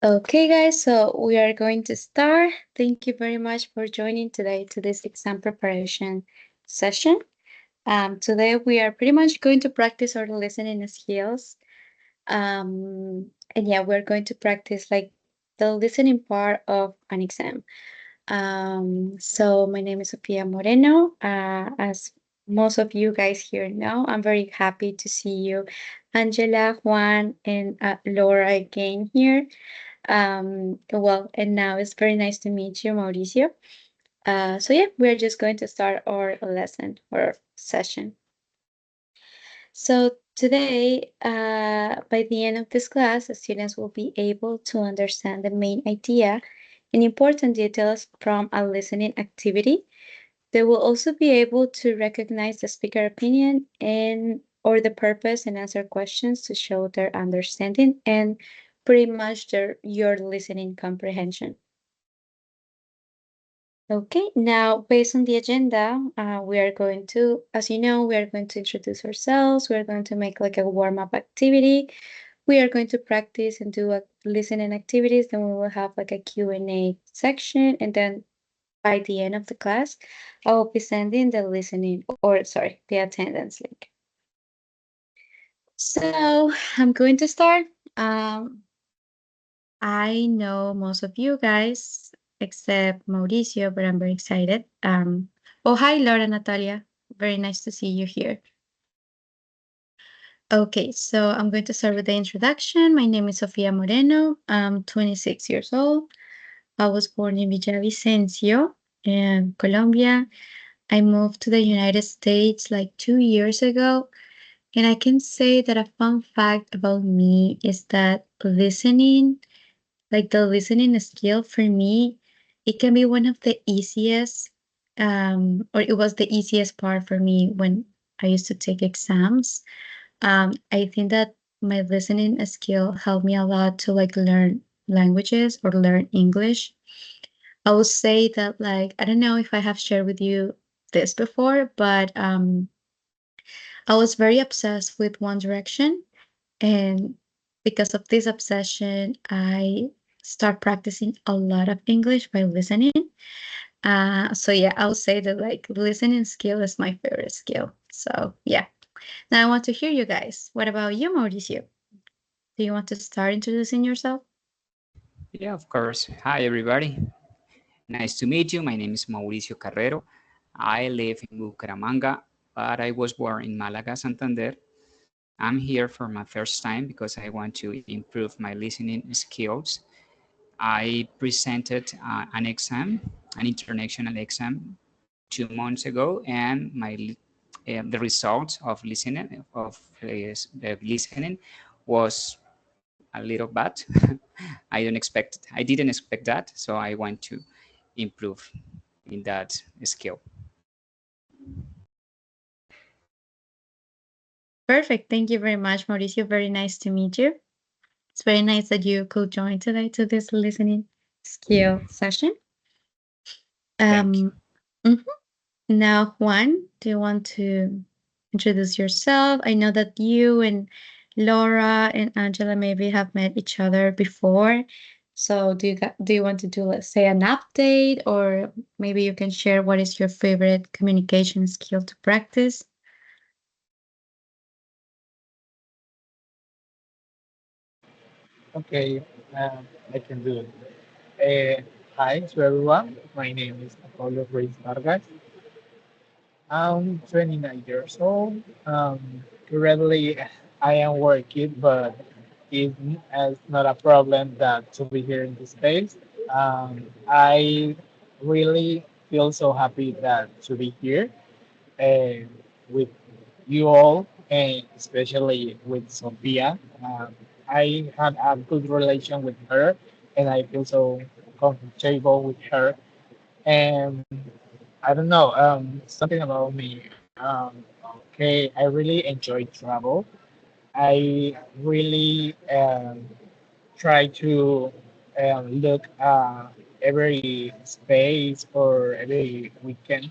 Okay, guys, so we are going to start. Thank you very much for joining today to this exam preparation session. Today we are pretty much going to practice our listening skills. And yeah, we're going to practice like the listening part of an exam. So my name is Sofia Moreno. As most of you guys here know, I'm very happy to see you, Angela, Juan, and Laura again here. Well, and now it's very nice to meet you, Mauricio. So yeah, we're just going to start our lesson or session. So today, by the end of this class, the students will be able to understand the main idea and important details from a listening activity. They will also be able to recognize the speaker opinion and or the purpose and answer questions to show their understanding and pretty much your listening comprehension. Okay, now based on the agenda, we are going to, as you know, we are going to introduce ourselves. We are going to make like a warm-up activity. We are going to practice and do a listening activities. Then we will have like a Q&A section. And then by the end of the class, I will be sending the listening, or sorry, the attendance link. So I'm going to start. Um, I know most of you guys except Mauricio, but I'm very excited. Oh, hi, Laura Natalia. Very nice to see you here. Okay, so I'm going to start with the introduction. My name is Sofia Moreno. I'm 26 years old. I was born in Villavicencio in Colombia. I moved to the United States like 2 years ago. And I can say that a fun fact about me is that listening, like the listening skill for me, it can be one of the easiest, or it was the easiest part for me when I used to take exams. I think that my listening skill helped me a lot to like learn languages or learn English. I would say that like I don't know if I have shared with you this before, but I was very obsessed with One Direction, and because of this obsession, I start practicing a lot of English by listening. So yeah, I would say that like listening skill is my favorite skill. So yeah. Now I want to hear you guys. What about you, Mauricio? Do you want to start introducing yourself? Yeah, of course. Hi, everybody. Nice to meet you. My name is Mauricio Carrero. I live in Bucaramanga, but I was born in Malaga, Santander. I'm here for my first time because I want to improve my listening skills. I presented an exam, an international exam, 2 months ago, and the results of listening was a little bad. I didn't expect that, so I want to improve in that skill. Perfect. Thank you very much, Mauricio. Very nice to meet you. It's very nice that you could join today to this listening skill session. Thank you. Mhm. Now, Juan, do you want to introduce yourself? I know that you and Laura and Angela maybe have met each other before. So, do you want to do, let's say, an update, or maybe you can share what is your favorite communication skill to practice? Okay, I can do it. Hi to everyone. My name is Apollo Ruiz Vargas. I'm 29 years old. Currently, I am working, but it's not a problem that to be here in this space. I really feel so happy that to be here uh, with you all, and especially with Sophia. I had a good relation with her, and I feel so comfortable with her. And I don't know, something about me. Okay, I really enjoy travel. I really try to look every space or every weekend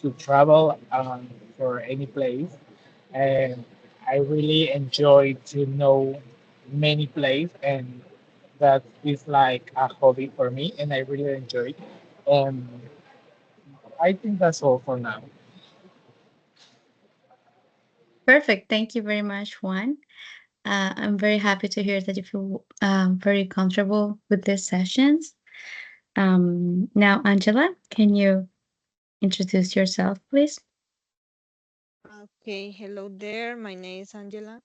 to travel for any place. And I really enjoy to know many places and that is like a hobby for me, and I really enjoy it. Um, I think that's all for now. Perfect. Thank you very much, Juan. I'm very happy to hear that you feel very comfortable with these sessions. Now, Angela, can you introduce yourself, please? Okay, hello there. My name is Angela.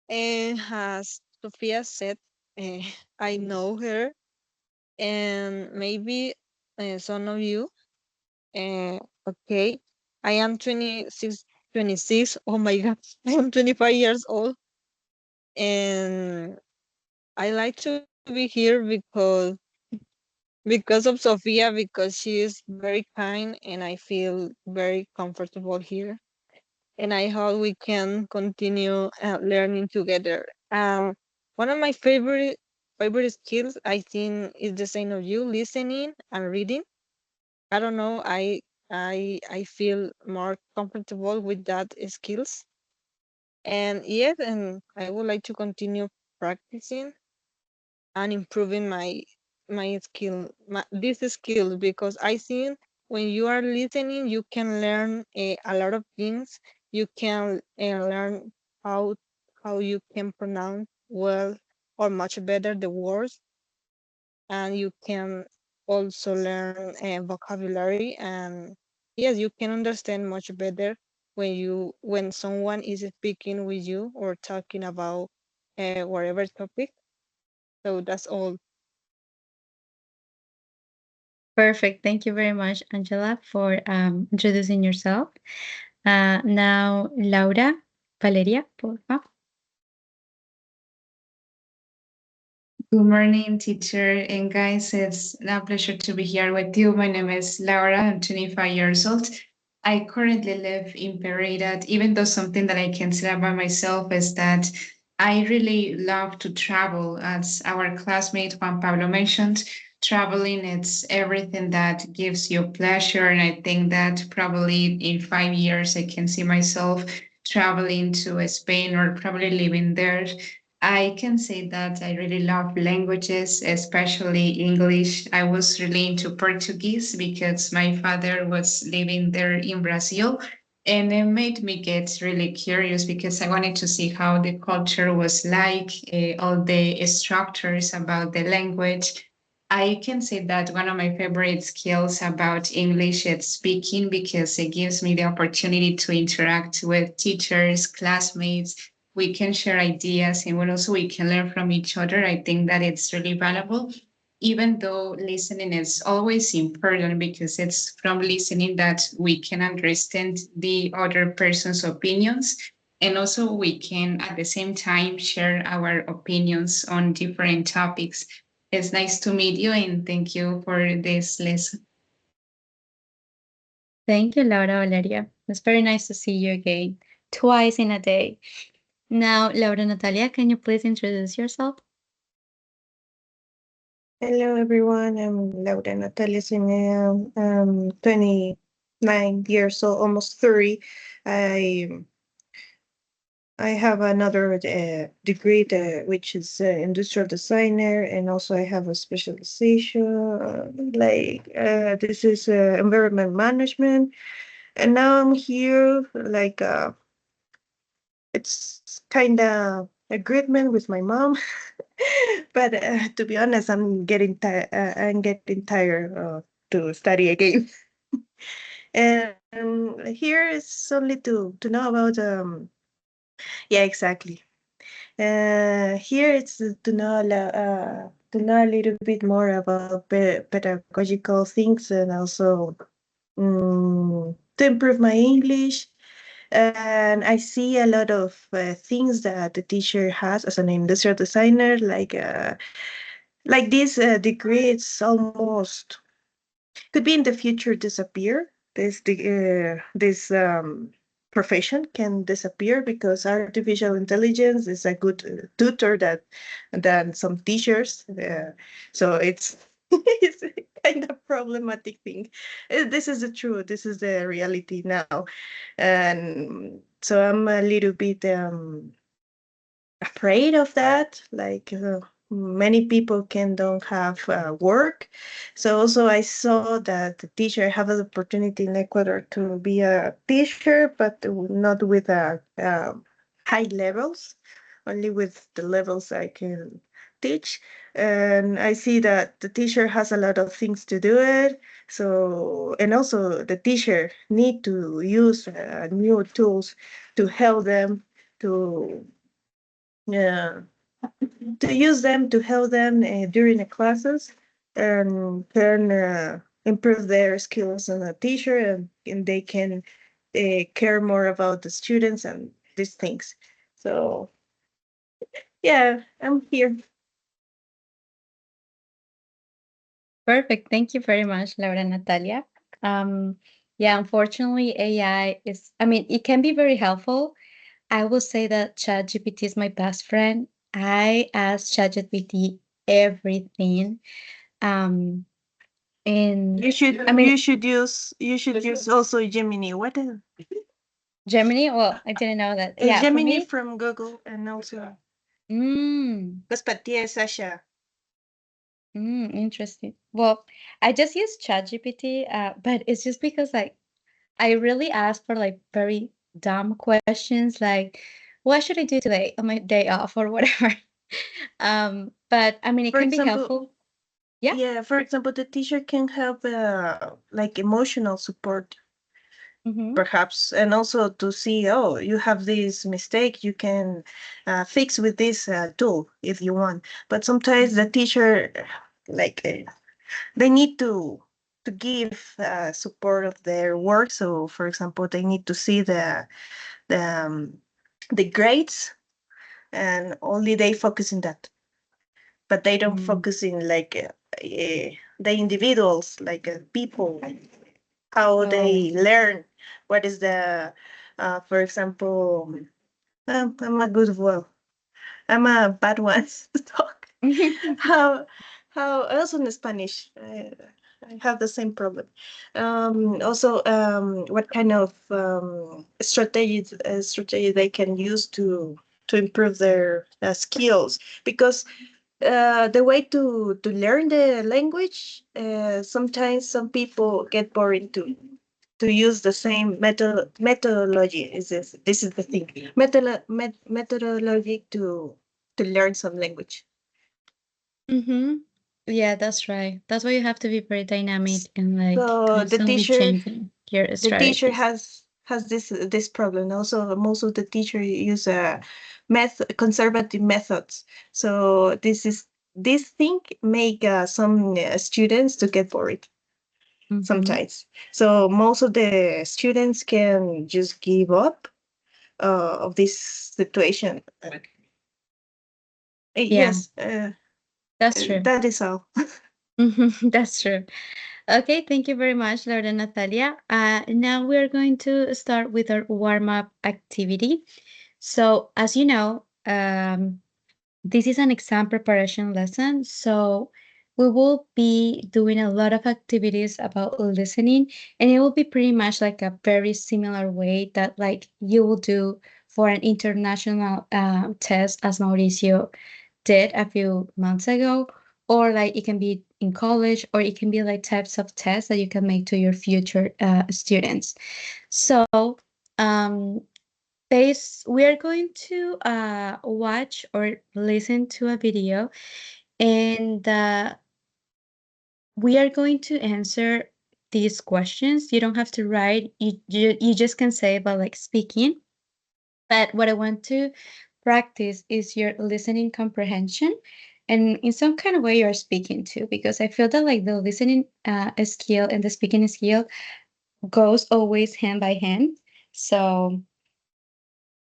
And as Sophia said, eh, I know her, and maybe some of you. Uh, okay, I am 26, 26. Oh my God, I am 25 years old. And I like to be here because of Sophia, because she is very kind, and I feel very comfortable here. And I hope we can continue learning together. One of my favorite skills, I think, is the same of you, listening and reading. I don't know, I feel more comfortable with that skills. And yes, and I would like to continue practicing and improving this skill, because I think when you are listening you can learn a lot of things. You can learn how how you can pronounce well or much better the words, and you can also learn vocabulary. And yes, you can understand much better when someone is speaking with you or talking about whatever topic. So that's all. Perfect. Thank you very much, Angela, for introducing yourself. Now, Laura, Valeria, por favor. Good morning, teacher and guys. It's a pleasure to be here with you. My name is Laura. I'm 25 years old. I currently live in Pereira, even though something that I can say about myself is that I really love to travel. As our classmate Juan Pablo mentioned, traveling it's everything that gives you pleasure. And I think that probably in 5 years I can see myself traveling to Spain or probably living there. I can say that I really love languages, especially English. I was really into Portuguese because my father was living there in Brazil. And it made me get really curious because I wanted to see how the culture was like, all the structures about the language. I can say that one of my favorite skills about English is speaking because it gives me the opportunity to interact with teachers, classmates. We can share ideas and also we can learn from each other. I think that it's really valuable, even though listening is always important because it's from listening that we can understand the other person's opinions. And also we can at the same time share our opinions on different topics. It's nice to meet you and thank you for this lesson. Thank you, Laura, Valeria. It's very nice to see you again, twice in a day. Now, Laura Natalia, can you please introduce yourself? Hello, everyone. I'm Laura Natalia Sinea. I'm 29 years old, almost 30. I I have another degree, which is industrial designer, and also I have a specialization this is environment management. And now I'm here it's kind of agreement with my mom. But to be honest, I'm getting tired to study again. And here is only to know about yeah, exactly. Here it's to know a little bit more about pedagogical things, and also to improve my English. And I see a lot of things that the teacher has as an industrial designer, like this degree. It's almost could be in the future disappear. This profession can disappear because artificial intelligence is a good tutor that than some teachers. So it's it's a kind of problematic thing. This is the truth. This is the reality now, and so I'm a little bit afraid of that. many people can don't have work. So also I saw that the teacher have an opportunity in Ecuador to be a teacher, but not with high levels, only with the levels I can teach. And I see that the teacher has a lot of things to do it. So, and also the teacher need to use new tools to help them to uh, use them to help them during the classes and can improve their skills as a teacher, and they can care more about the students and these things. So yeah, I'm here. Perfect. Thank you very much, Laura and Natalia. Um, yeah, unfortunately, AI is, I mean, it can be very helpful. I will say that ChatGPT is my best friend. I ask ChatGPT everything. Um, and I mean, You should use also Gemini. What is Gemini, well, I didn't know that. Yeah, for Gemini me, from Google and also mm, Gaspatia Sasha. interesting. Well, I just use ChatGPT, but it's just because like I really ask for like very dumb questions, like what should I do today on my day off or whatever. But I mean, it For can be example, helpful. Yeah. yeah, for example, the teacher can help like emotional support Mm-hmm. perhaps, and also to see, oh, you have this mistake, you can fix with this tool if you want. But sometimes the teacher like they need to give support of their work. So for example, they need to see the the grades, and only they focus in that, but they don't Mm. focus in like the individuals, like people, how Oh. they learn, what is the for example, I'm a good, well, I'm a bad one to talk. how also in Spanish I have the same problem. Also, what kind of strategy they can use to improve their skills, because the way to learn the language, sometimes some people get bored to use the same methodology. This is the thing, methodology to learn some language. Mm-hmm. Yeah, that's right. That's why you have to be very dynamic and like So constantly changing your the teacher strategies. has this problem. Also, most of the teacher use conservative methods. So this thing make some students to get bored Mm-hmm. sometimes. So most of the students can just give up of this situation. Yeah, Yes, that's true. that is all. That's true. Okay, thank you very much, Laura and Natalia. Now we're going to start with our warm-up activity. So, as you know, this is an exam preparation lesson. So, we will be doing a lot of activities about listening, and it will be pretty much like a very similar way that like you will do for an international test, as Mauricio did a few months ago, or like it can be in college, or it can be like types of tests that you can make to your future students. So um, we are going to watch or listen to a video, and we are going to answer these questions. You don't have to write, you just can say about like speaking. But what I want to practice is your listening comprehension, and in some kind of way you're speaking too, because I feel that like the listening skill and the speaking skill goes always hand by hand. So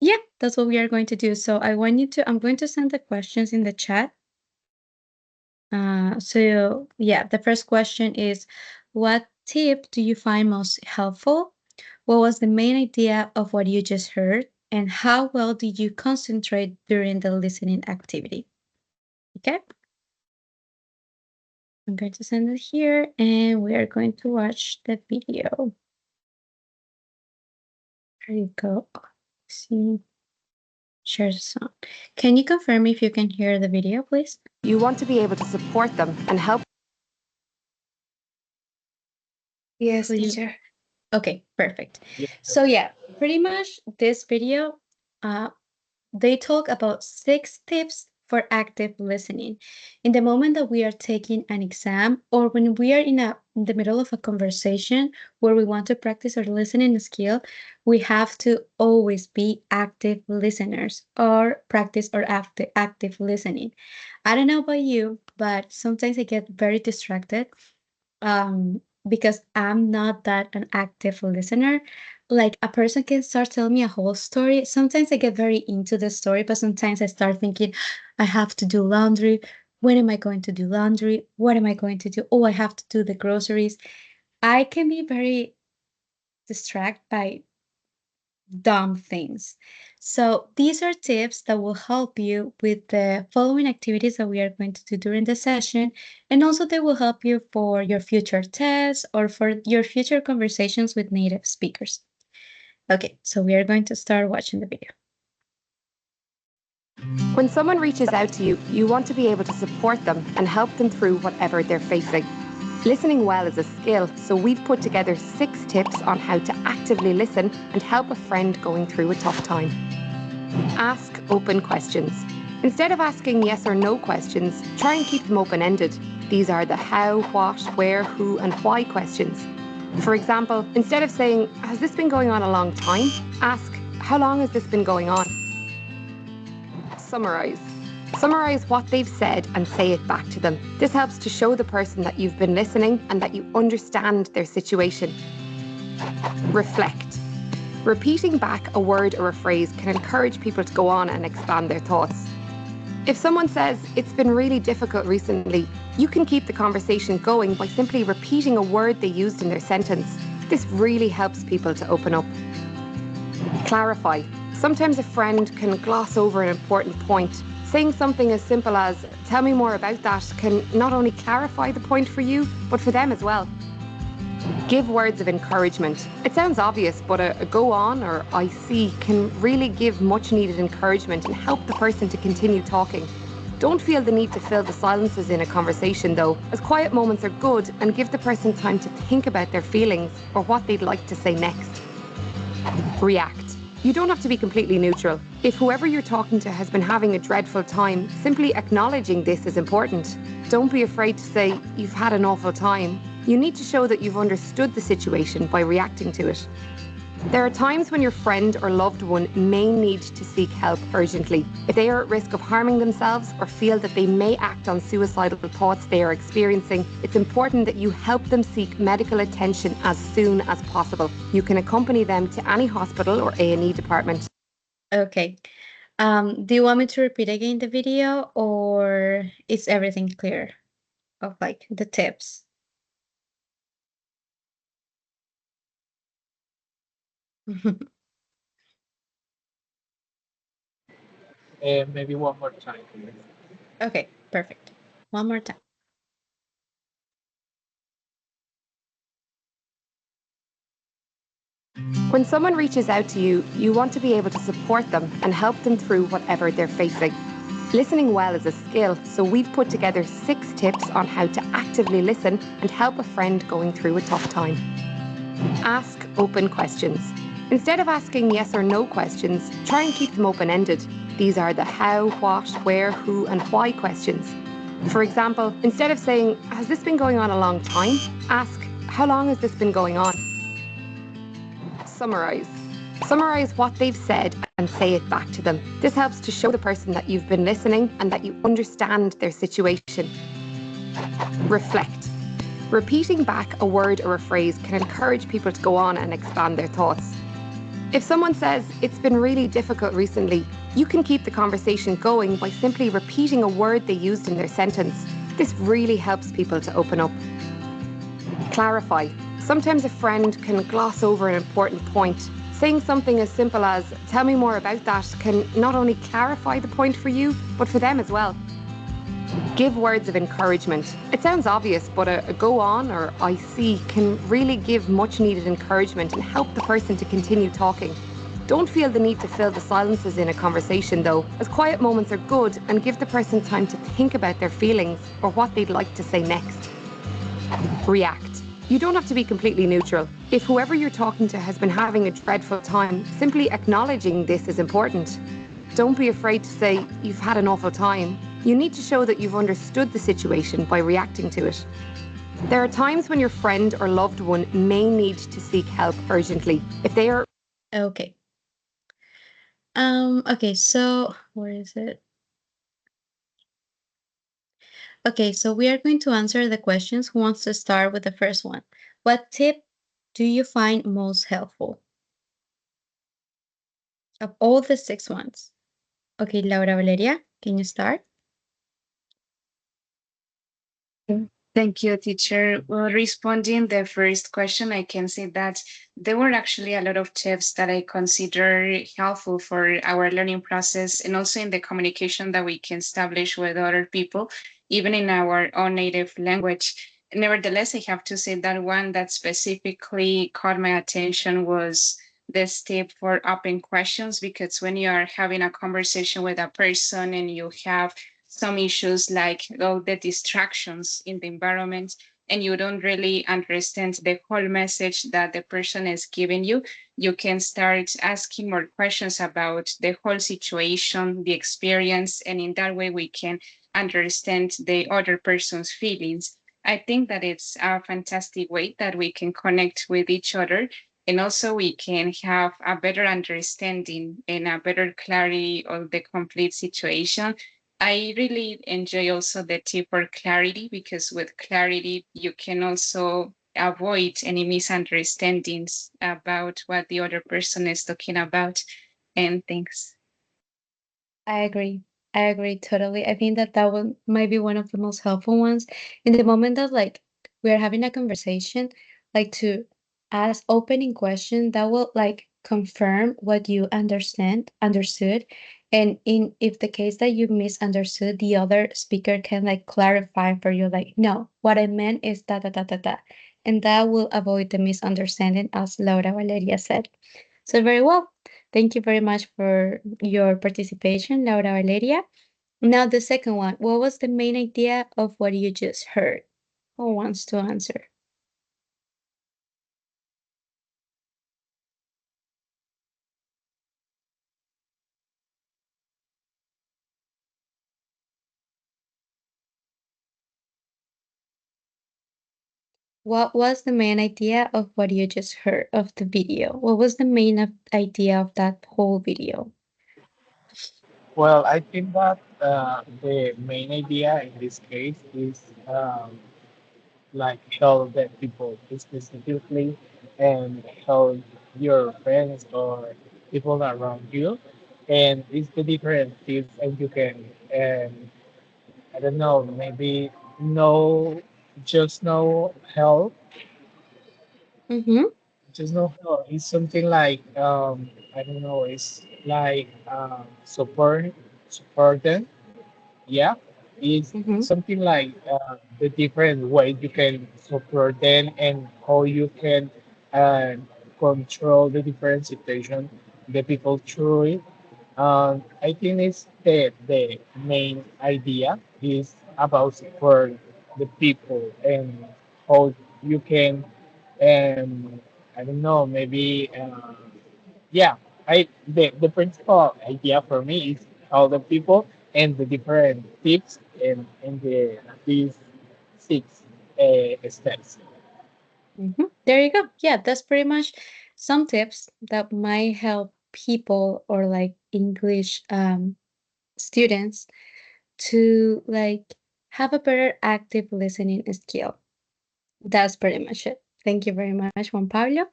yeah, that's what we are going to do. So I'm going to send the questions in the chat. So yeah, the first question is, what tip do you find most helpful? What was the main idea of what you just heard? And how well did you concentrate during the listening activity? Okay. I'm going to send it here and we are going to watch the video. There you go. See, share the sound. Can you confirm if you can hear the video, please? You want to be able to support them and help. Yes, Will you- teacher. Okay, perfect. Yeah. So yeah, pretty much this video, they talk about 6 tips for active listening. In the moment that we are taking an exam or when we are in the middle of a conversation where we want to practice our listening skill, we have to always be active listeners or practice our active listening. I don't know about you, but sometimes I get very distracted because I'm not that an active listener. Like a person can start telling me a whole story. Sometimes I get very into the story, but sometimes I start thinking, I have to do laundry. When am I going to do laundry? What am I going to do? Oh, I have to do the groceries. I can be very distracted by dumb things. So these are tips that will help you with the following activities that we are going to do during the session. And also they will help you for your future tests or for your future conversations with native speakers. Okay, so we are going to start watching the video. When someone reaches out to you, you want to be able to support them and help them through whatever they're facing. Listening well is a skill, so we've put together 6 tips on how to actively listen and help a friend going through a tough time. Ask open questions. Instead of asking yes or no questions, try and keep them open-ended. These are the how, what, where, who, and why questions. For example, instead of saying, has this been going on a long time? Ask, how long has this been going on? Summarise. Summarise what they've said and say it back to them. This helps to show the person that you've been listening and that you understand their situation. Reflect. Repeating back a word or a phrase can encourage people to go on and expand their thoughts. If someone says, it's been really difficult recently, you can keep the conversation going by simply repeating a word they used in their sentence. This really helps people to open up. Clarify. Sometimes a friend can gloss over an important point. Saying something as simple as, tell me more about that, can not only clarify the point for you, but for them as well. Give words of encouragement. It sounds obvious, but a go on or I see can really give much needed encouragement and help the person to continue talking. Don't feel the need to fill the silences in a conversation though, as quiet moments are good and give the person time to think about their feelings or what they'd like to say next. React. You don't have to be completely neutral. If whoever you're talking to has been having a dreadful time, simply acknowledging this is important. Don't be afraid to say, you've had an awful time. You need to show that you've understood the situation by reacting to it. There are times when your friend or loved one may need to seek help urgently. If they are at risk of harming themselves or feel that they may act on suicidal thoughts they are experiencing, it's important that you help them seek medical attention as soon as possible. You can accompany them to any hospital or A&E department. Okay. Do you want me to repeat again the video or is everything clear of like the tips? Maybe one more time, please. Okay, perfect. One more time. When someone reaches out to you, you want to be able to support them and help them through whatever they're facing. Listening well is a skill, so we've put together 6 tips on how to actively listen and help a friend going through a tough time. Ask open questions. Instead of asking yes or no questions, try and keep them open-ended. These are the how, what, where, who, and why questions. For example, instead of saying, has this been going on a long time? Ask, how long has this been going on? Summarise. Summarise what they've said and say it back to them. This helps to show the person that you've been listening and that you understand their situation. Reflect. Repeating back a word or a phrase can encourage people to go on and expand their thoughts. If someone says, it's been really difficult recently, you can keep the conversation going by simply repeating a word they used in their sentence. This really helps people to open up. Clarify. Sometimes a friend can gloss over an important point. Saying something as simple as, tell me more about that, can not only clarify the point for you, but for them as well. Give words of encouragement. It sounds obvious, but a go on or I see can really give much needed encouragement and help the person to continue talking. Don't feel the need to fill the silences in a conversation though, as quiet moments are good and give the person time to think about their feelings or what they'd like to say next. React. You don't have to be completely neutral. If whoever you're talking to has been having a dreadful time, simply acknowledging this is important. Don't be afraid to say you've had an awful time. You need to show that you've understood the situation by reacting to it. There are times when your friend or loved one may need to seek help urgently. If they are Okay. Okay, so where is it? Okay, so we are going to answer the questions. Who wants to start with the first one? What tip do you find most helpful of all the 6 ones? Okay, Laura Valeria, can you start? Thank you, teacher. Well, responding the first question, I can say that there were actually a lot of tips that I consider helpful for our learning process and also in the communication that we can establish with other people, even in our own native language. Nevertheless, I have to say that one that specifically caught my attention was this tip for open questions, because when you are having a conversation with a person and you have some issues like all the distractions in the environment and you don't really understand the whole message that the person is giving you, you can start asking more questions about the whole situation, the experience, and in that way we can understand the other person's feelings. I think that it's a fantastic way that we can connect with each other, and also we can have a better understanding and a better clarity of the complete situation. I really enjoy also the tip for clarity, because with clarity, you can also avoid any misunderstandings about what the other person is talking about and things. I agree. I agree totally. I think that that one might be one of the most helpful ones in the moment that like we're having a conversation, like to ask opening question that will like confirm what you understood. And in if the case that you misunderstood, the other speaker can like clarify for you, like, no, what I meant is da da da da da. And that will avoid the misunderstanding, as Laura Valeria said. So very well. Thank you very much for your participation, Laura Valeria. Now, the second one, what was the main idea of what you just heard? Who wants to answer? What was the main idea of what you just heard of the video? What was the main idea of that whole video? Well, I think that the main idea in this case is like help the people specifically and help your friends or people around you. And it's the different tips and you can, I don't know, maybe know, just know help, Mm-hmm. just know help. It's something like, I don't know, it's like support them. Yeah, it's Mm-hmm. something like the different ways you can support them and how you can uh, control the different situation the people through it. I think it's the main idea is about support the people and how you can, um, I don't know, maybe yeah, the principal idea for me is how the people and the different tips and these 6 steps. Mm-hmm. There you go. Yeah, that's pretty much some tips that might help people or like English students to like have a better active listening skill. That's pretty much it. Thank you very much, Juan Pablo.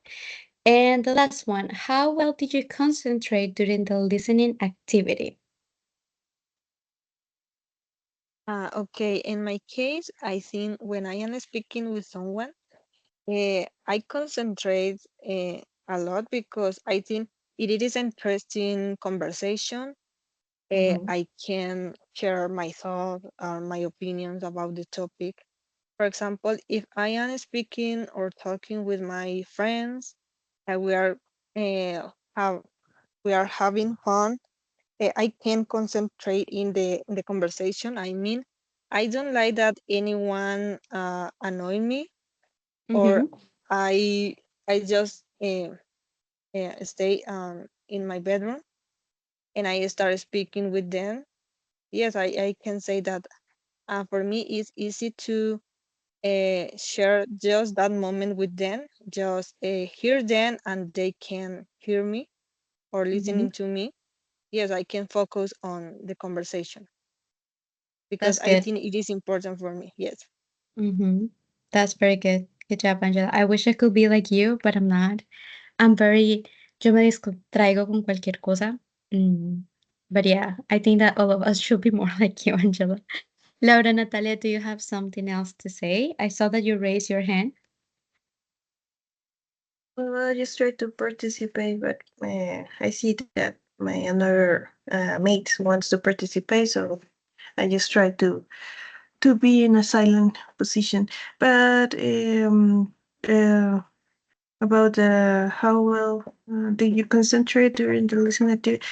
And the last one, how well did you concentrate during the listening activity? Okay, in my case, I think when I am speaking with someone, I concentrate a lot because I think it is interesting conversation. Mhm. I can share my thoughts or my opinions about the topic. For example, if I am speaking or talking with my friends, we are uh, have we are having fun. I can concentrate in the conversation. I mean, I don't like that anyone annoy me, or Mm-hmm. I just stay in my bedroom and I start speaking with them. Yes, I can say that for me it's easy to share just that moment with them, just hear them and they can hear me or Mm-hmm. listening to me. Yes, I can focus on the conversation because That's I good. think it is important for me. Yes. Mm-hmm. That's very good. Good job, Angela. I wish I could be like you, but I'm not. I'm very, yo me distraigo con cualquier cosa. Mm. But yeah, I think that all of us should be more like you, Angela. Laura, Natalia, do you have something else to say? I saw that you raised your hand. Well, I just try to participate, but I see that my another mate wants to participate, so I just try to be in a silent position. But about how well do you concentrate during the listening activity?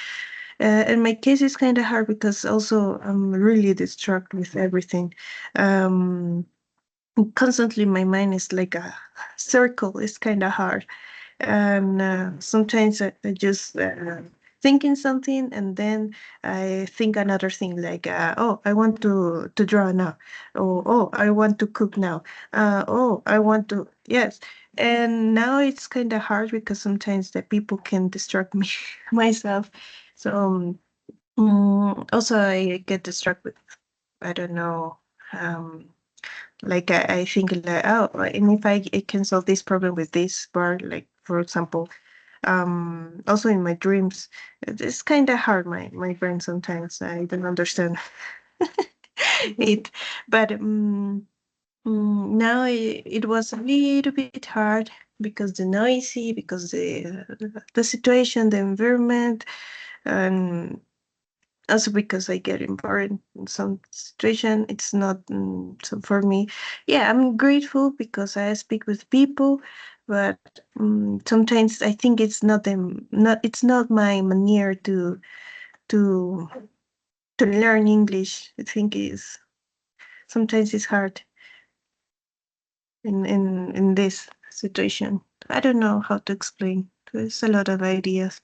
In my case, it's kind of hard because also I'm really distracted with everything. Um, Constantly, my mind is like a circle. It's kind of hard, and sometimes I just thinking something and then I think another thing like oh, I want to draw now, or oh, I want to cook now, oh, I want to, yes. And now it's kind of hard because sometimes the people can distract me myself. So also I get distracted with, I don't know, um like I think like, oh, and if I can solve this problem with this part, like for example, also in my dreams, it's kind of hard, my brain sometimes I don't understand it. But now it was a little bit hard because the noisy, because the situation, the environment, and also because I get involved in some situation. It's not so for me. Yeah, I'm grateful because I speak with people, but sometimes I think it's not them. Not it's not my manner to to learn English. I think is sometimes it's hard in this situation. I don't know how to explain. There's a lot of ideas.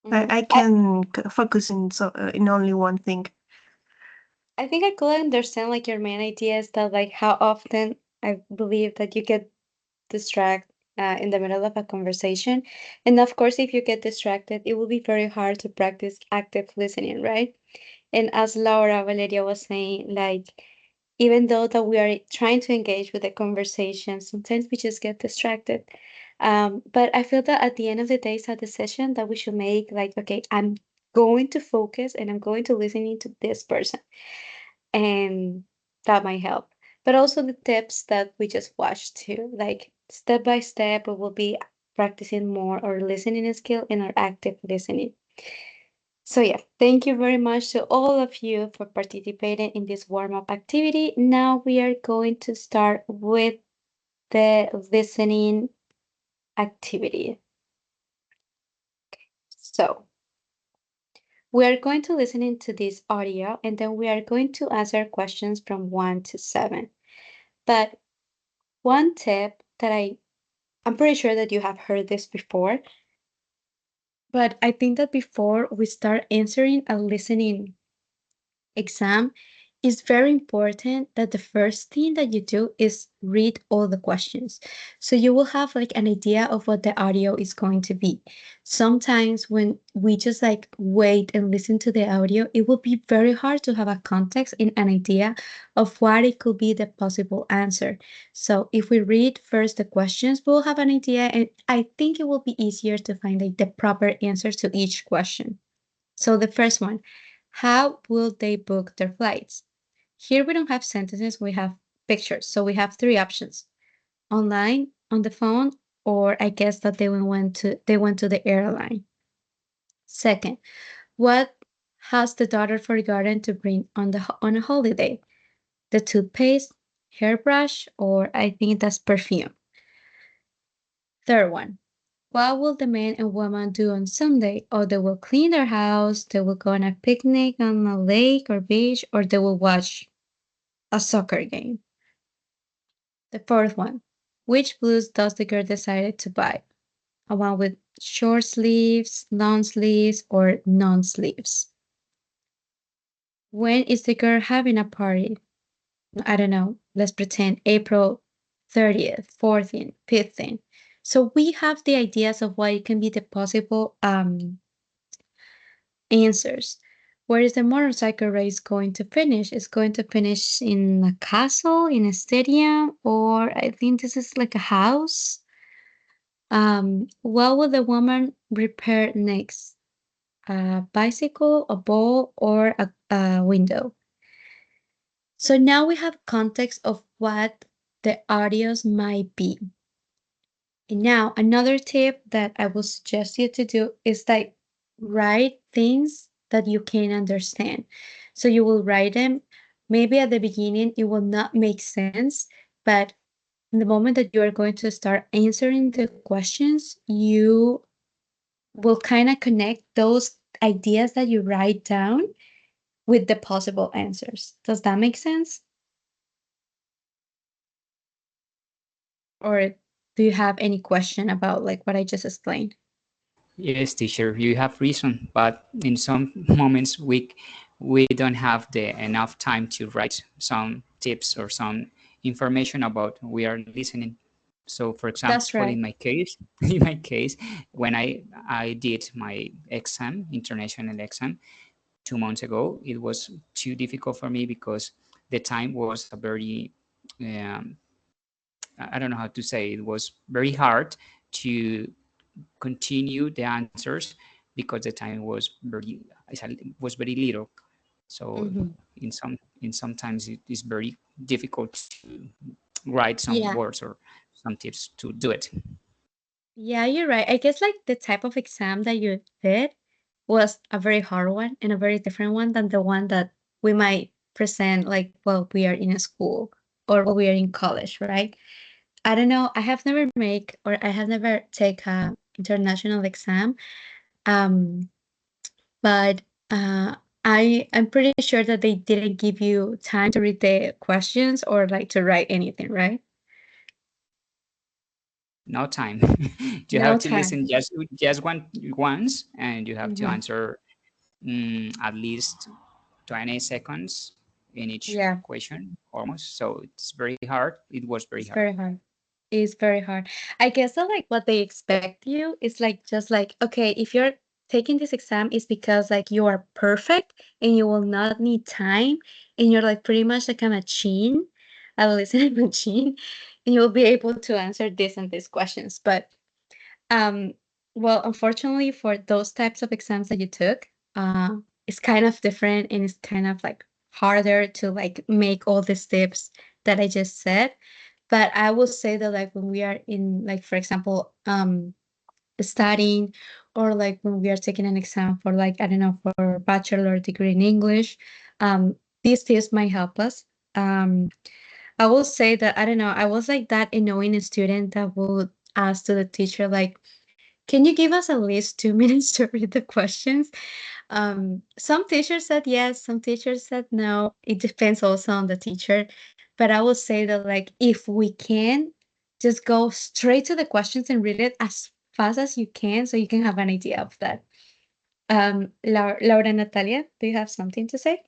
Mhm. I can focus in only one thing. I think I could understand like your main idea is that like how often I believe that you get distracted in the middle of a conversation. And of course, if you get distracted, it will be very hard to practice active listening, right? And as Laura Valeria was saying, like even though that we are trying to engage with the conversation, sometimes we just get distracted. But I feel that at the end of the day, it's a decision that we should make. Like, okay, I'm going to focus and I'm going to listening to this person, and that might help. But also the tips that we just watched too, like step by step, we will be practicing more our listening skill and our active listening. So yeah, thank you very much to all of you for participating in this warm-up activity. Now we are going to start with the listening activity. So we are going to listen into this audio and then we are going to answer questions from 1 to 7. But one tip that I'm pretty sure that you have heard this before, but I think that before we start answering a listening exam, it's very important that the first thing that you do is read all the questions. So you will have like an idea of what the audio is going to be. Sometimes when we just like wait and listen to the audio, it will be very hard to have a context and an idea of what it could be the possible answer. So if we read first the questions, we'll have an idea, and I think it will be easier to find like the proper answers to each question. So the first one, how will they book their flights? Here we don't have sentences, we have pictures. So we have three options: online, on the phone, or I guess that they went to the airline. Second, what has the daughter forgotten to bring on a holiday? The toothpaste, hairbrush, or I think that's perfume. Third one, What will the man and woman do on Sunday? Or they will clean their house, they will go on a picnic on a lake or beach, or they will watch a soccer game. The fourth one. Which blues does the girl decide to buy? A one with short sleeves, long sleeves, or non-sleeves? When is the girl having a party? I don't know. Let's pretend April 30th, 14th, 15th. So we have the ideas of what it can be the possible answers. Where is the motorcycle race going to finish? It's going to finish in a castle, in a stadium, or I think this is like a house. What will the woman repair next? A bicycle, a ball, or a window? So now we have context of what the audios might be. And now another tip that I will suggest you to do is like write things that you can understand. So you will write them. Maybe at the beginning it will not make sense, but in the moment that you are going to start answering the questions, you will kind of connect those ideas that you write down with the possible answers. Does that make sense? Or do you have any question about like what I just explained? Yes, teacher, you have reason, but in some moments we don't have the enough time to write some tips or some information about we are listening. So, for That's example, right. in my case, in my case, when I did my exam, international exam, 2 months ago, it was too difficult for me because the time was a very um, I don't know how to say it was very hard to continue the answers because the time was very little. So Mhm. in sometimes it is very difficult to write some Yeah. words or some tips to do it. Yeah, you're right. I guess like the type of exam that you did was a very hard one and a very different one than the one that we might present like while we are in a school or while we are in college, right? I don't know. I have never make or I have never take a international exam. Um, but I'm pretty sure that they didn't give you time to read the questions or like to write anything, right? No time. You No have to time. listen just once, and you have to Mhm. answer at least 20 seconds in each Yeah, question almost. So it's very hard. It was very it's hard. very hard. It's very hard. I guess that like what they expect you is like just like, okay, if you're taking this exam is because like you are perfect and you will not need time and you're like pretty much like a machine, a listening machine, and you'll be able to answer this and these questions. But um, well, unfortunately for those types of exams that you took, it's kind of different and it's kind of like harder to like make all the steps that I just said. But I will say that like when we are in like for example, studying or like when we are taking an exam for like I don't know for bachelor degree in English, these tips might help us. I will say that I don't know, I was like that annoying student that would ask to the teacher like, can you give us at least 2 minutes to read the questions? Some teachers said yes, some teachers said no. It depends also on the teacher. But I will say that like if we can, just go straight to the questions and read it as fast as you can so you can have an idea of that. Laura Natalia, do you have something to say?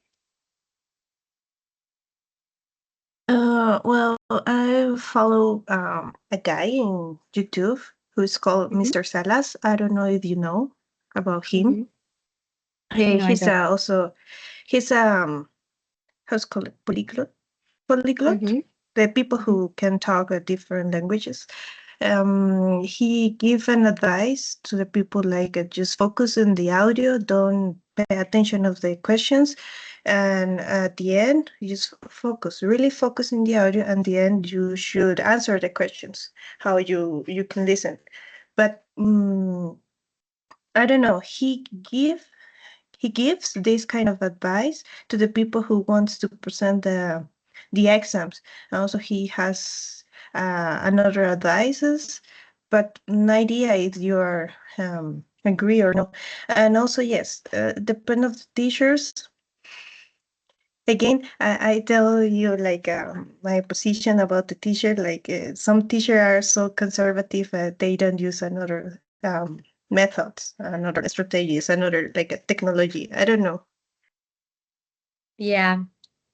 Well, I follow a guy in YouTube who's called Mhm, Mr. Salas. I don't know if you know about him. mhm. No, I He's don't. also he's how's it called it? Polyglot. Mhm, The people mhm. who can talk different languages. He give an advice to the people like just focus on the audio, don't pay attention of the questions, and at the end you just really focus in the audio. And the end you should answer the questions how you can listen. But I don't know. He gives this kind of advice to the people who wants to present the exams. And also he has another advices, but an idea if you are agree or no. And also, yes, depend of the teachers. Again, I tell you like my position about the teacher. Like some teachers are so conservative, they don't use another methods, another strategies, another like a technology. I don't know. Yeah,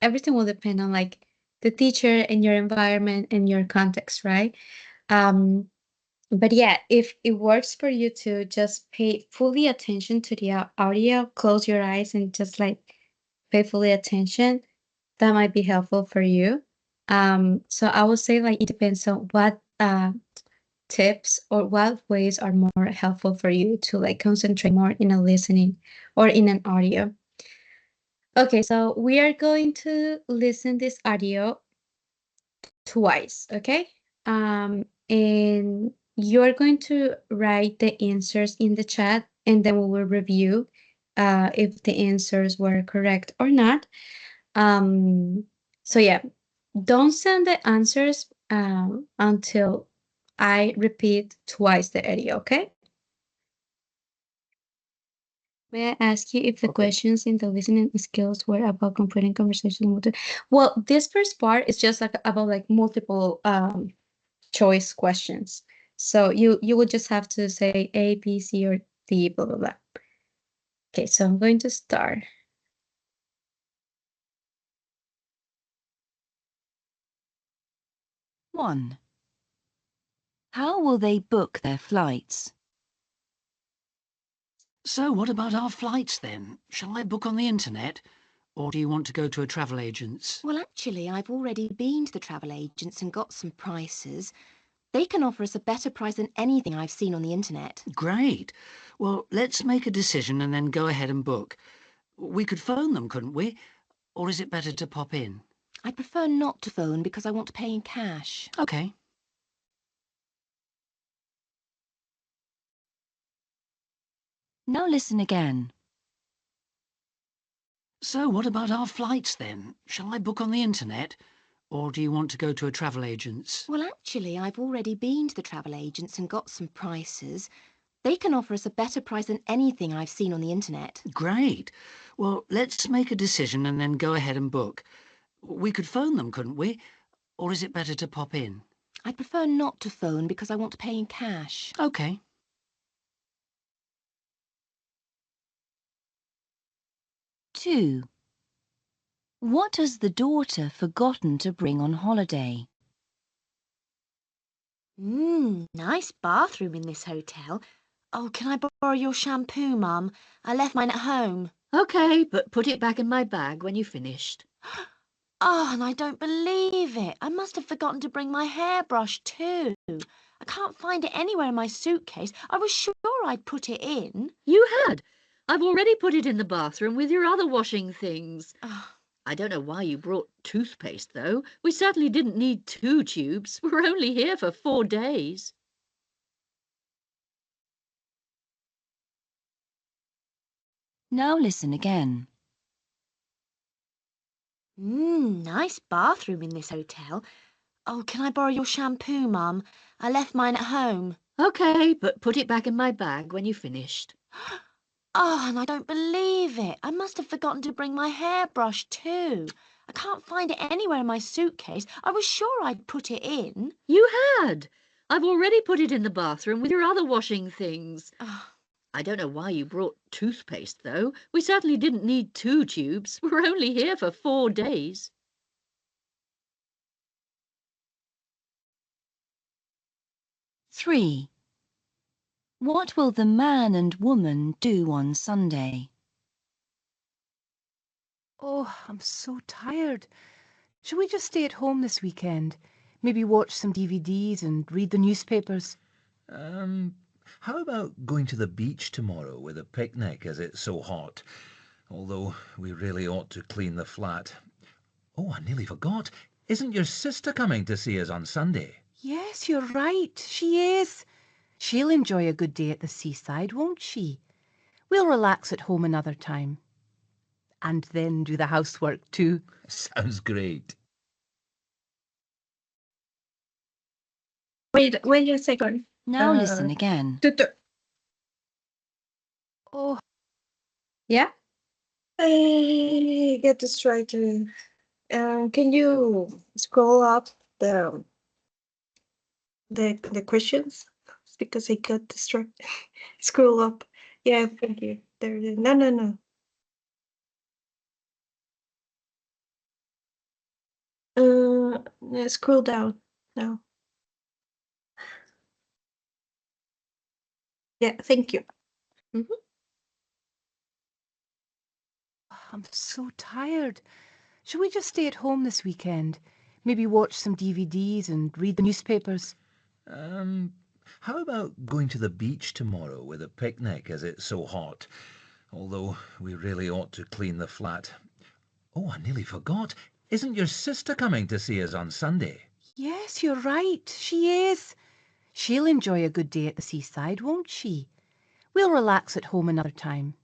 everything will depend on like the teacher and your environment and your context, right? But yeah, if it works for you to just pay fully attention to the audio, close your eyes and just like pay fully attention, that might be helpful for you. So I would say like it depends on what tips or what ways are more helpful for you to like concentrate more in a listening or in an audio. Okay, so we are going to listen this audio twice, okay? And you're going to write the answers in the chat, and then we will review if the answers were correct or not. So yeah, don't send the answers until I repeat twice the audio, okay? May I ask you if the questions in the listening skills were about completing conversation? Well, this first part is just like about like multiple choice questions. So you would just have to say A, B, C, or D, blah, blah, blah. Okay, so I'm going to start. One. How will they book their flights? So what about our flights then? Shall I book on the internet? Or do you want to go to a travel agent's? Well, actually, I've already been to the travel agents and got some prices. They can offer us a better price than anything I've seen on the internet. Great. Well, let's make a decision and then go ahead and book. We could phone them, couldn't we? Or is it better to pop in? I prefer not to phone because I want to pay in cash. OK. Now listen again. So what about our flights then? Shall I book on the internet? Or do you want to go to a travel agent's? Well, actually, I've already been to the travel agents and got some prices. They can offer us a better price than anything I've seen on the internet. Great. Well, let's make a decision and then go ahead and book. We could phone them, couldn't we? Or is it better to pop in? I prefer not to phone because I want to pay in cash. OK. Two. What has the daughter forgotten to bring on holiday? Nice bathroom in this hotel. Oh, can I borrow your shampoo, Mum? I left mine at home. OK, but put it back in my bag when you've finished. Oh, and I don't believe it. I must have forgotten to bring my hairbrush too. I can't find it anywhere in my suitcase. I was sure I'd put it in. You had. I've already put it in the bathroom with your other washing things. Oh. I don't know why you brought toothpaste, though. We certainly didn't need 2 tubes. We're only here for 4 days. Now listen again. Nice bathroom in this hotel. Oh, can I borrow your shampoo, Mum? I left mine at home. OK, but put it back in my bag when you've finished. Oh, and I don't believe it. I must have forgotten to bring my hairbrush too. I can't find it anywhere in my suitcase. I was sure I'd put it in. You had. I've already put it in the bathroom with your other washing things. Oh. I don't know why you brought toothpaste, though. We certainly didn't need 2 tubes. We're only here for 4 days. Three. What will the man and woman do on Sunday? Oh, I'm so tired. Shall we just stay at home this weekend? Maybe watch some DVDs and read the newspapers? How about going to the beach tomorrow with a picnic as it's so hot? Although we really ought to clean the flat. Oh, I nearly forgot. Isn't your sister coming to see us on Sunday? Yes, you're right. She is. She'll enjoy a good day at the seaside, won't she? We'll relax at home another time. And then do the housework too. Sounds great. Wait a second. Now listen again. Tutor. Oh, Yeah. I get distracted. Can you scroll up the questions? It's because I got distracted. Scroll up. Yeah, thank you. There. No, no, no. Yeah, scroll down now. Yeah, thank you. I'm so tired. Shall we just stay at home this weekend? Maybe watch some DVDs and read the newspapers? How about going to the beach tomorrow with a picnic as it's so hot? Although we really ought to clean the flat. Oh, I nearly forgot. Isn't your sister coming to see us on Sunday? Yes, you're right. She is. She'll enjoy a good day at the seaside, won't she? We'll relax at home another time.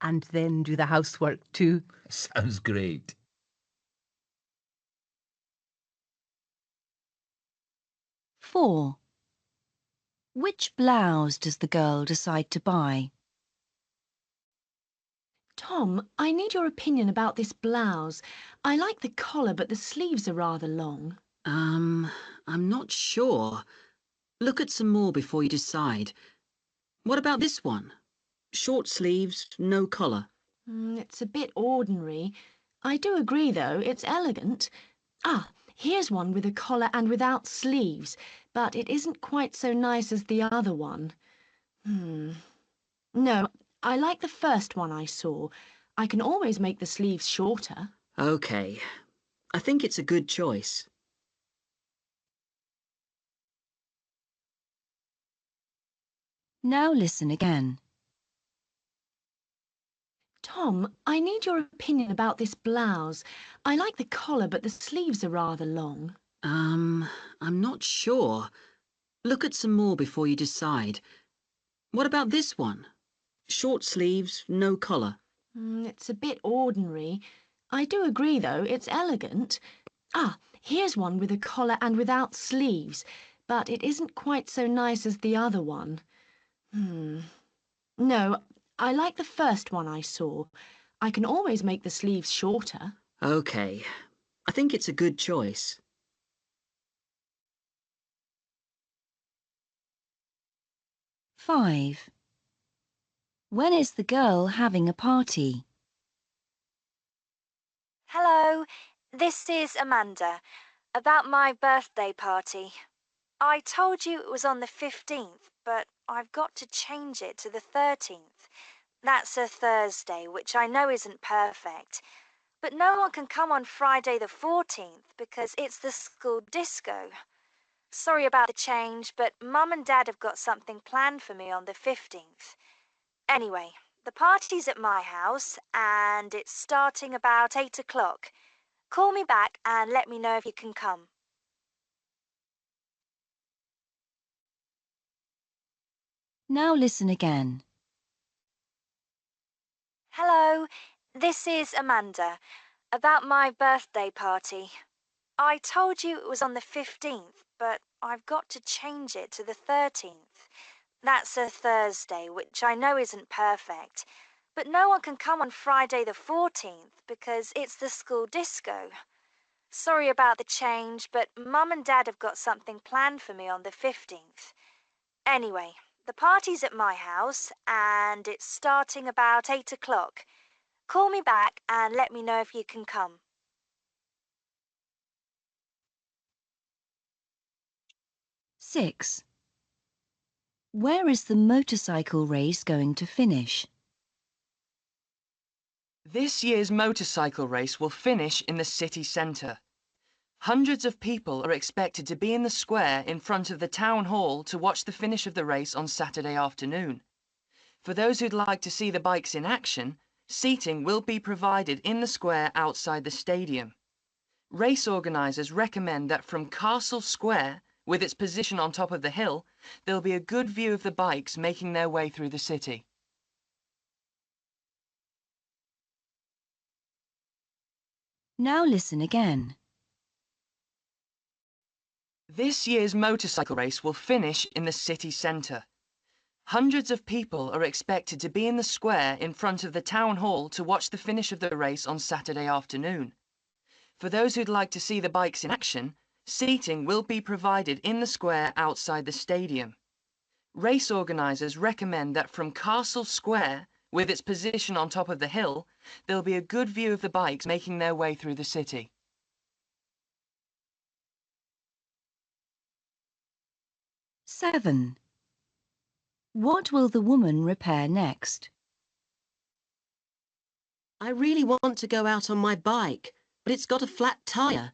And then do the housework too. Sounds great. Four. Which blouse does the girl decide to buy? Tom, I need your opinion about this blouse. I like the collar, but the sleeves are rather long. I'm not sure. Look at some more before you decide. What about this one? Short sleeves, no collar. It's a bit ordinary. I do agree, though, it's elegant. Ah, here's one with a collar and without sleeves, but it isn't quite so nice as the other one. No, I like the first one I saw. I can always make the sleeves shorter. Okay, I think it's a good choice. Now listen again. Tom, I need your opinion about this blouse. I like the collar, but the sleeves are rather long. I'm not sure. Look at some more before you decide. What about this one? Short sleeves, no collar. It's a bit ordinary. I do agree, though, it's elegant. Ah, here's one with a collar and without sleeves, but it isn't quite so nice as the other one. No, I like the first one I saw. I can always make the sleeves shorter. Okay, I think it's a good choice. 5. When is the girl having a party? Hello, this is Amanda. About my birthday party. I told you it was on the 15th, but I've got to change it to the 13th. That's a Thursday, which I know isn't perfect. But no one can come on Friday the 14th because it's the school disco. Sorry about the change, but Mum and Dad have got something planned for me on the 15th. Anyway, the party's at my house, and it's starting about 8 o'clock. Call me back and let me know if you can come. Now listen again. Hello, this is Amanda. About my birthday party. I told you it was on the 15th, but I've got to change it to the 13th. That's a Thursday, which I know isn't perfect. But no one can come on Friday the 14th because it's the school disco. Sorry about the change, but Mum and Dad have got something planned for me on the 15th. Anyway, the party's at my house, and it's starting about 8 o'clock. Call me back and let me know if you can come. 6. Where is the motorcycle race going to finish? This year's motorcycle race will finish in the city centre. Hundreds of people are expected to be in the square in front of the town hall to watch the finish of the race on Saturday afternoon. For those who'd like to see the bikes in action, seating will be provided in the square outside the stadium. Race organisers recommend that from Castle Square, with its position on top of the hill, there'll be a good view of the bikes making their way through the city. Now listen again. This year's motorcycle race will finish in the city centre. Hundreds of people are expected to be in the square in front of the town hall to watch the finish of the race on Saturday afternoon. For those who'd like to see the bikes in action, seating will be provided in the square outside the stadium. Race organisers recommend that from Castle Square, with its position on top of the hill, there'll be a good view of the bikes making their way through the city. Seven. What will the woman repair next? I really want to go out on my bike, but it's got a flat tyre.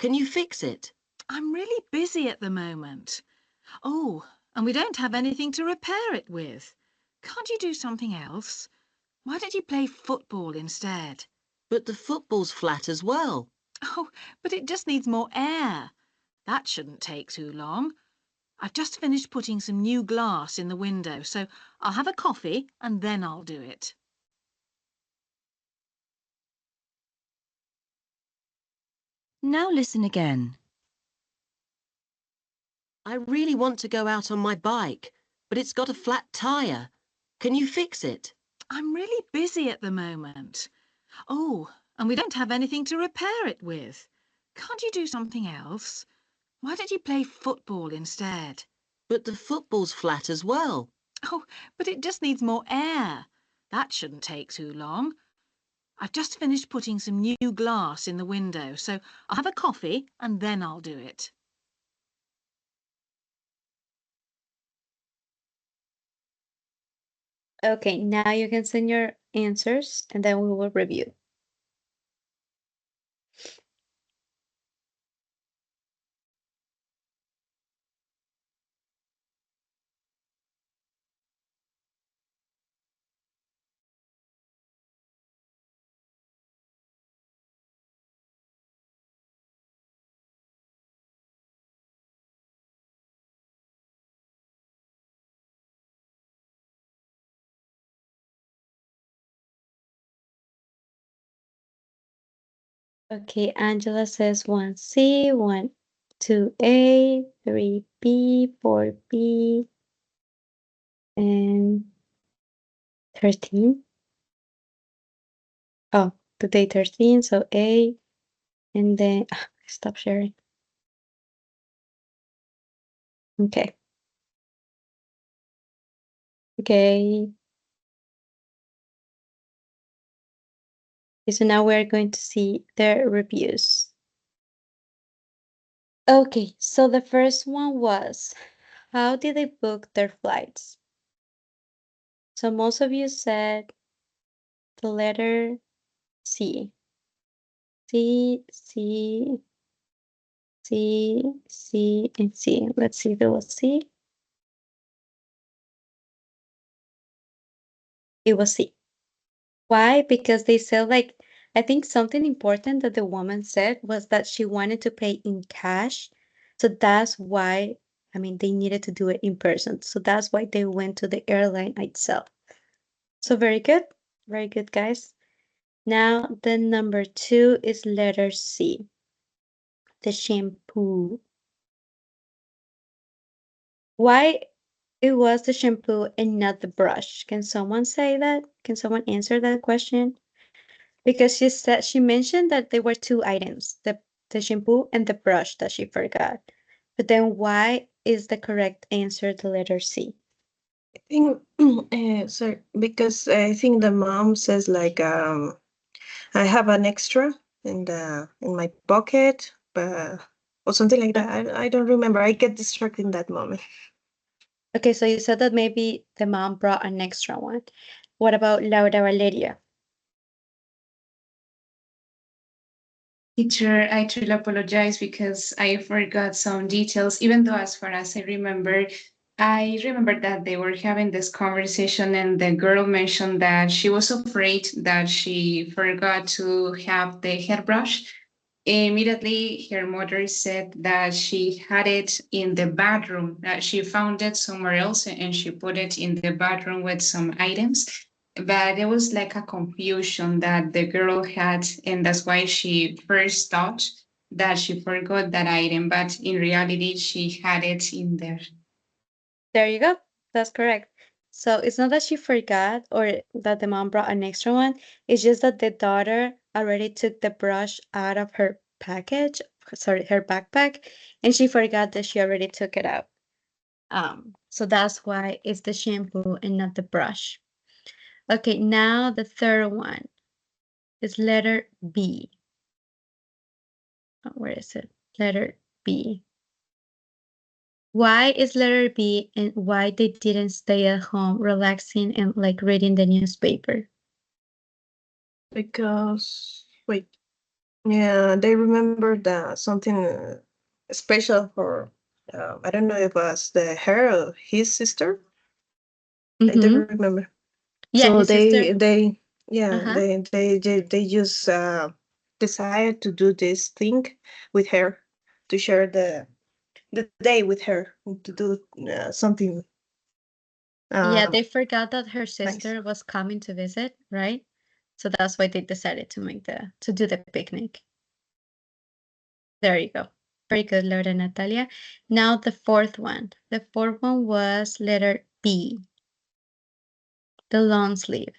Can you fix it? I'm really busy at the moment. Oh, and we don't have anything to repair it with. Can't you do something else? Why don't you play football instead? But the football's flat as well. Oh, but it just needs more air. That shouldn't take too long. I've just finished putting some new glass in the window, so I'll have a coffee and then I'll do it. Now listen again. I really want to go out on my bike, but it's got a flat tyre. Can you fix it? I'm really busy at the moment. Oh, and we don't have anything to repair it with. Can't you do something else? Why don't you play football instead? But the football's flat as well. Oh, but it just needs more air. That shouldn't take too long. I've just finished putting some new glass in the window, so I'll have a coffee and then I'll do it. Okay, now you can send your answers and then we will review. Okay, Angela says 1C, 1, 2A, 3B, 4B, and 13. Oh, today 13, so A, and then stop sharing. Okay. Okay. So now we're going to see the reviews. Okay, so the first one was, how did they book their flights? So most of you said the letter C. C, C, C, C, and C. Let's see if it was C. It was C. Why? Because they said, like, I think something important that the woman said was that she wanted to pay in cash. So that's why, I mean, they needed to do it in person. So that's why they went to the airline itself. So very good. Very good, guys. Now, the number 2 is letter C, the shampoo. Why it was the shampoo and not the brush? Can someone say that? Can someone answer that question? Because she mentioned that there were 2 items, the shampoo and the brush that she forgot. But then why is the correct answer the letter C? I think, sorry, because I think the mom says like, I have an extra in my pocket, but or something like that. I don't remember. I get distracted in that moment. Okay, so you said that maybe the mom brought an extra one. What about Laura Valeria? Teacher, I truly apologize because I forgot some details, even though as far as I remember that they were having this conversation and the girl mentioned that she was afraid that she forgot to have the hairbrush. Immediately, her mother said that she had it in the bathroom, that she found it somewhere else and she put it in the bathroom with some items. But there was like a confusion that the girl had, and that's why she first thought that she forgot that item, but in reality, she had it in there. There you go. That's correct. So it's not that she forgot or that the mom brought an extra one. It's just that the daughter already took the brush out of her package, sorry, her backpack, and she forgot that she already took it out. So that's why it's the shampoo and not the brush. Okay, now the third one is letter B. Oh, where is it? Letter B. Why is letter B and why they didn't stay at home relaxing and like reading the newspaper? Because, wait, yeah, they remember that something special for, I don't know if it was her or his sister. I don't remember. Yeah, So his sister. they just decided to do this thing with her, to share the day with her, to do something. Yeah, they forgot that her nice. sister was coming to visit, right? So that's why they decided to do the picnic. There you go. Very good, Laura and Natalia. Now the fourth one. The fourth one was letter B. The long sleeve.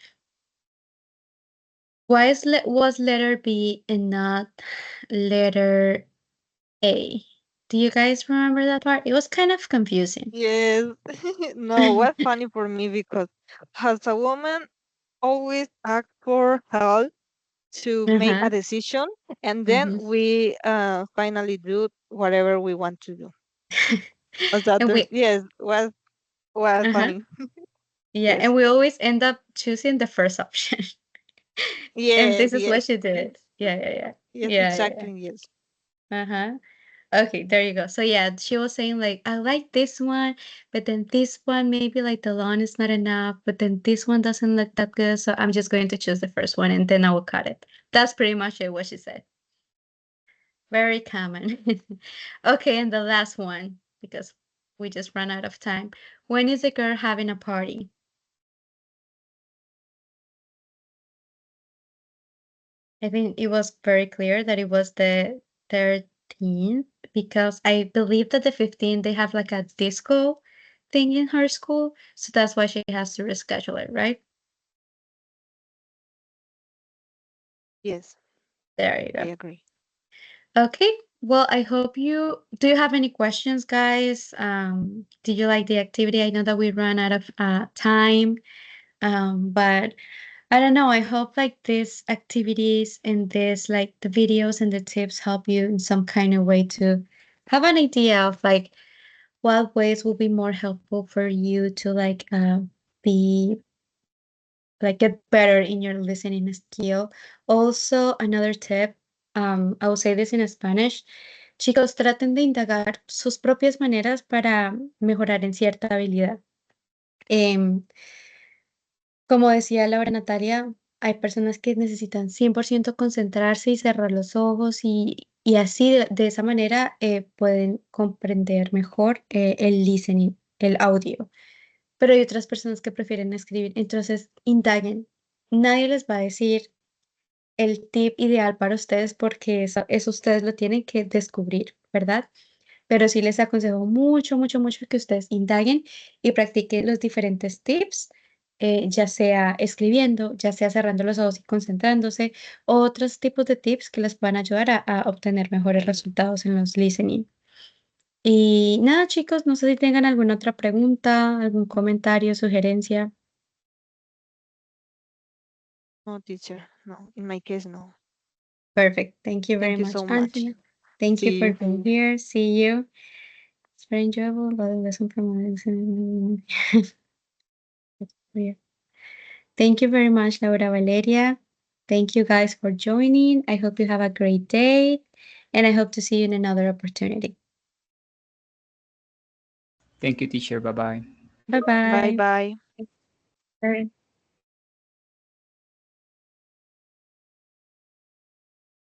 Why was letter B and not letter A? Do you guys remember that part? It was kind of confusing. Yes. No, what's funny for me because as a woman, always ask for help to make a decision, and then we finally do whatever we want to do. Was that And we yes, was funny. yeah, Yes. and we always end up choosing the first option. And Yes, this is what yes. she did. Yeah. Yes, Yeah. exactly, yes. Uh-huh. Okay, there you go. So yeah, she was saying like, I like this one, but then this one maybe like the lawn is not enough, but then this one doesn't look that good, so I'm just going to choose the first one and then I will cut it. That's pretty much it, what she said. Very common. Okay, and the last one, because we just ran out of time. When is the girl having a party? I think it was very clear that it was the 13th because I believe that the 15th they have like a disco thing in her school, so that's why she has to reschedule it, right? Yes. There you I go. agree. Okay, well, I hope do you have any questions, guys? Did you like the activity? I know that we ran out of time, but I don't know. I hope like these activities and this like the videos and the tips help you in some kind of way to have an idea of like what ways will be more helpful for you to like be like get better in your listening skill. Also, another tip, I will say this in Spanish. Chicos, traten de indagar sus propias maneras para mejorar en cierta habilidad. Como decía Laura Natalia, hay personas que necesitan 100% concentrarse y cerrar los ojos y así de esa manera pueden comprender mejor el listening, el audio. Pero hay otras personas que prefieren escribir, entonces indaguen. Nadie les va a decir el tip ideal para ustedes porque eso ustedes lo tienen que descubrir, ¿verdad? Pero sí les aconsejo mucho que ustedes indaguen y practiquen los diferentes tips, ya sea escribiendo, ya sea cerrando los ojos y concentrándose, o otros tipos de tips que les puedan ayudar a obtener mejores resultados en los listening. Y nada, chicos, no sé si tengan alguna otra pregunta, algún comentario, sugerencia. No, teacher. No, in my case, no. Perfect. Thank you very Thank you much, so much. Angela. Thank you See for you. being here. See you. It's very enjoyable, but lesson from yeah. Thank you very much, Laura Valeria. Thank you guys for joining. I hope you have a great day, and I hope to see you in another opportunity. Thank you, teacher. Bye-bye. Bye-bye. Bye-bye. Bye.